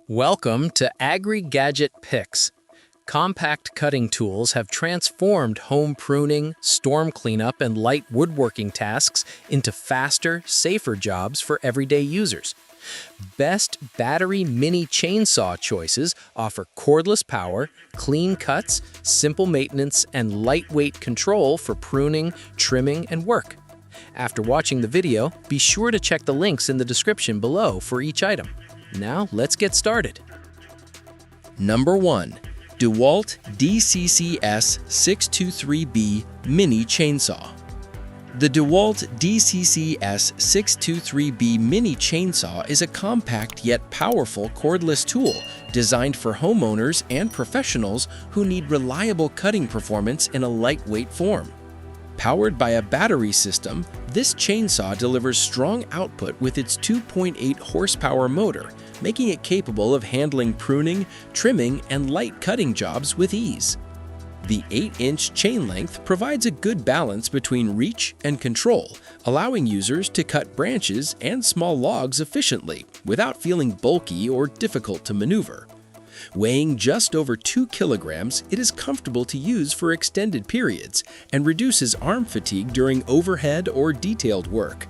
Welcome to Agri-Gadget Picks. Compact cutting tools have transformed home pruning, storm cleanup, and light woodworking tasks into faster, safer jobs for everyday users. Best battery mini chainsaw choices offer cordless power, clean cuts, simple maintenance, and lightweight control for pruning, trimming, and work. After watching the video, be sure to check the links in the description below for each item. Now, let's get started. Number 1. DeWalt DCCS623B Mini Chainsaw. The DeWalt DCCS623B Mini Chainsaw is a compact yet powerful cordless tool designed for homeowners and professionals who need reliable cutting performance in a lightweight form. Powered by a battery system, this chainsaw delivers strong output with its 2.8 horsepower motor, making it capable of handling pruning, trimming, and light cutting jobs with ease. The 8-inch chain length provides a good balance between reach and control, allowing users to cut branches and small logs efficiently without feeling bulky or difficult to maneuver. Weighing just over 2 kilograms, it is comfortable to use for extended periods and reduces arm fatigue during overhead or detailed work.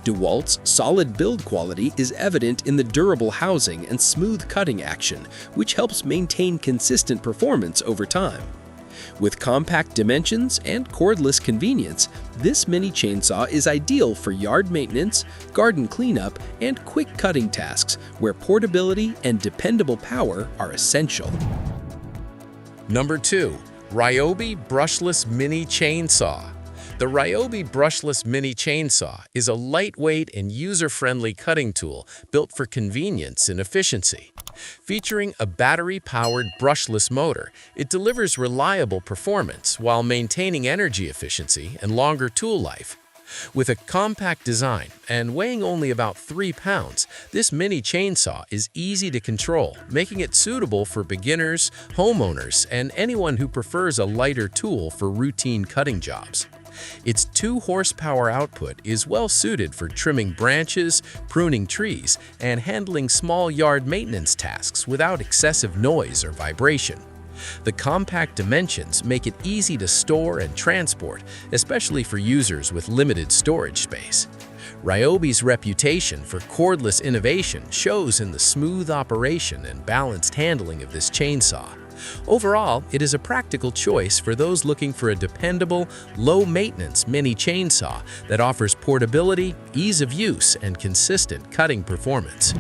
DeWalt's solid build quality is evident in the durable housing and smooth cutting action, which helps maintain consistent performance over time. With compact dimensions and cordless convenience, this mini chainsaw is ideal for yard maintenance, garden cleanup, and quick cutting tasks where portability and dependable power are essential. Number 2. RYOBI Brushless Mini Chainsaw. The RYOBI Brushless Mini Chainsaw is a lightweight and user-friendly cutting tool built for convenience and efficiency. Featuring a battery-powered brushless motor, it delivers reliable performance while maintaining energy efficiency and longer tool life. With a compact design and weighing only about 3 pounds, this mini chainsaw is easy to control, making it suitable for beginners, homeowners, and anyone who prefers a lighter tool for routine cutting jobs. Its 2 horsepower output is well suited for trimming branches, pruning trees, and handling small yard maintenance tasks without excessive noise or vibration. The compact dimensions make it easy to store and transport, especially for users with limited storage space. RYOBI's reputation for cordless innovation shows in the smooth operation and balanced handling of this chainsaw. Overall, it is a practical choice for those looking for a dependable, low-maintenance mini chainsaw that offers portability, ease of use, and consistent cutting performance.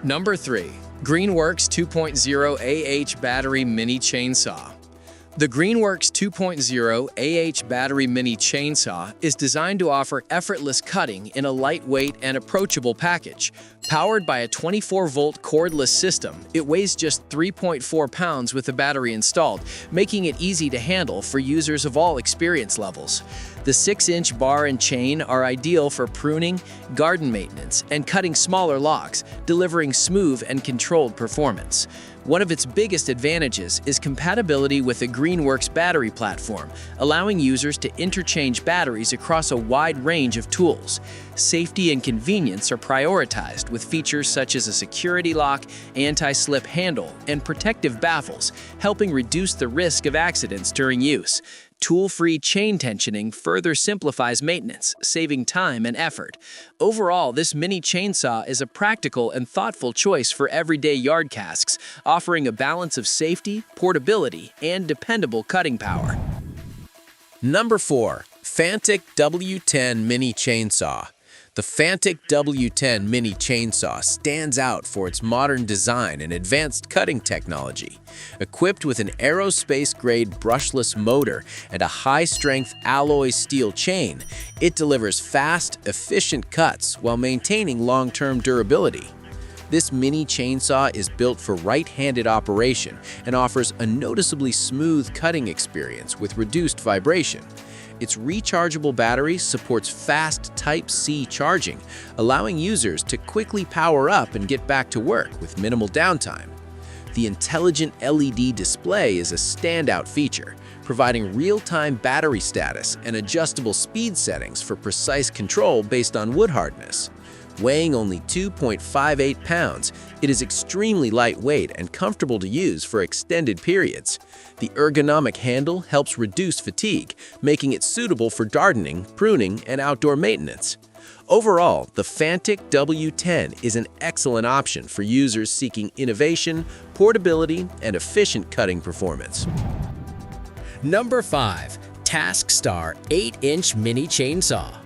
Number 3. Greenworks 2.0 AH Battery Mini Chainsaw. The Greenworks 2.0 AH Battery Mini Chainsaw is designed to offer effortless cutting in a lightweight and approachable package. Powered by a 24-volt cordless system, it weighs just 3.4 pounds with the battery installed, making it easy to handle for users of all experience levels. The 6-inch bar and chain are ideal for pruning, garden maintenance, and cutting smaller logs, delivering smooth and controlled performance. One of its biggest advantages is compatibility with the Greenworks battery platform, allowing users to interchange batteries across a wide range of tools. Safety and convenience are prioritized with features such as a security lock, anti-slip handle, and protective baffles, helping reduce the risk of accidents during use. Tool-free chain tensioning further simplifies maintenance, saving time and effort. Overall, this mini chainsaw is a practical and thoughtful choice for everyday yard tasks, offering a balance of safety, portability, and dependable cutting power. Number 4. Fanttik W10 Mini Chainsaw. The Fanttik W10 Mini Chainsaw stands out for its modern design and advanced cutting technology. Equipped with an aerospace-grade brushless motor and a high-strength alloy steel chain, it delivers fast, efficient cuts while maintaining long-term durability. This mini chainsaw is built for right-handed operation and offers a noticeably smooth cutting experience with reduced vibration. Its rechargeable battery supports fast Type-C charging, allowing users to quickly power up and get back to work with minimal downtime. The intelligent LED display is a standout feature, providing real-time battery status and adjustable speed settings for precise control based on wood hardness. Weighing only 2.58 pounds, it is extremely lightweight and comfortable to use for extended periods. The ergonomic handle helps reduce fatigue, making it suitable for gardening, pruning, and outdoor maintenance. Overall, the Fanttik W10 is an excellent option for users seeking innovation, portability, and efficient cutting performance. Number 5. TaskStar 8-inch Mini Chainsaw.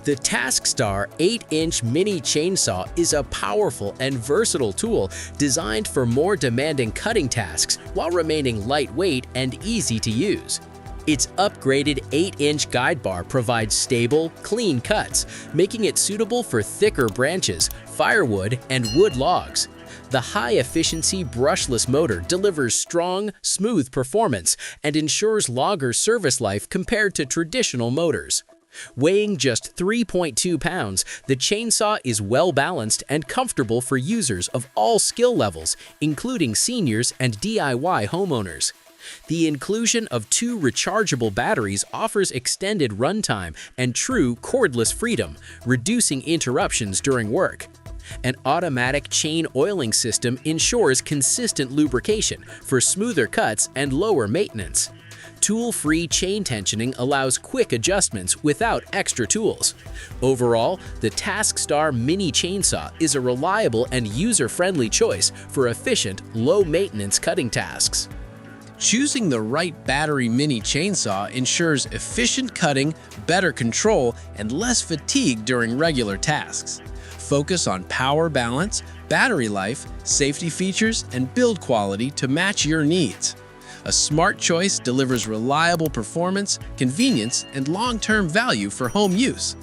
The TaskStar 8-inch Mini Chainsaw is a powerful and versatile tool designed for more demanding cutting tasks while remaining lightweight and easy to use. Its upgraded 8-inch guide bar provides stable, clean cuts, making it suitable for thicker branches, firewood, and wood logs. The high-efficiency brushless motor delivers strong, smooth performance and ensures longer service life compared to traditional motors. Weighing just 3.2 pounds, the chainsaw is well-balanced and comfortable for users of all skill levels, including seniors and DIY homeowners. The inclusion of 2 rechargeable batteries offers extended runtime and true cordless freedom, reducing interruptions during work. An automatic chain oiling system ensures consistent lubrication for smoother cuts and lower maintenance. Tool-free chain tensioning allows quick adjustments without extra tools. Overall, the TaskStar Mini Chainsaw is a reliable and user-friendly choice for efficient, low-maintenance cutting tasks. Choosing the right battery mini chainsaw ensures efficient cutting, better control, and less fatigue during regular tasks. Focus on power balance, battery life, safety features, and build quality to match your needs. A smart choice delivers reliable performance, convenience, and long-term value for home use.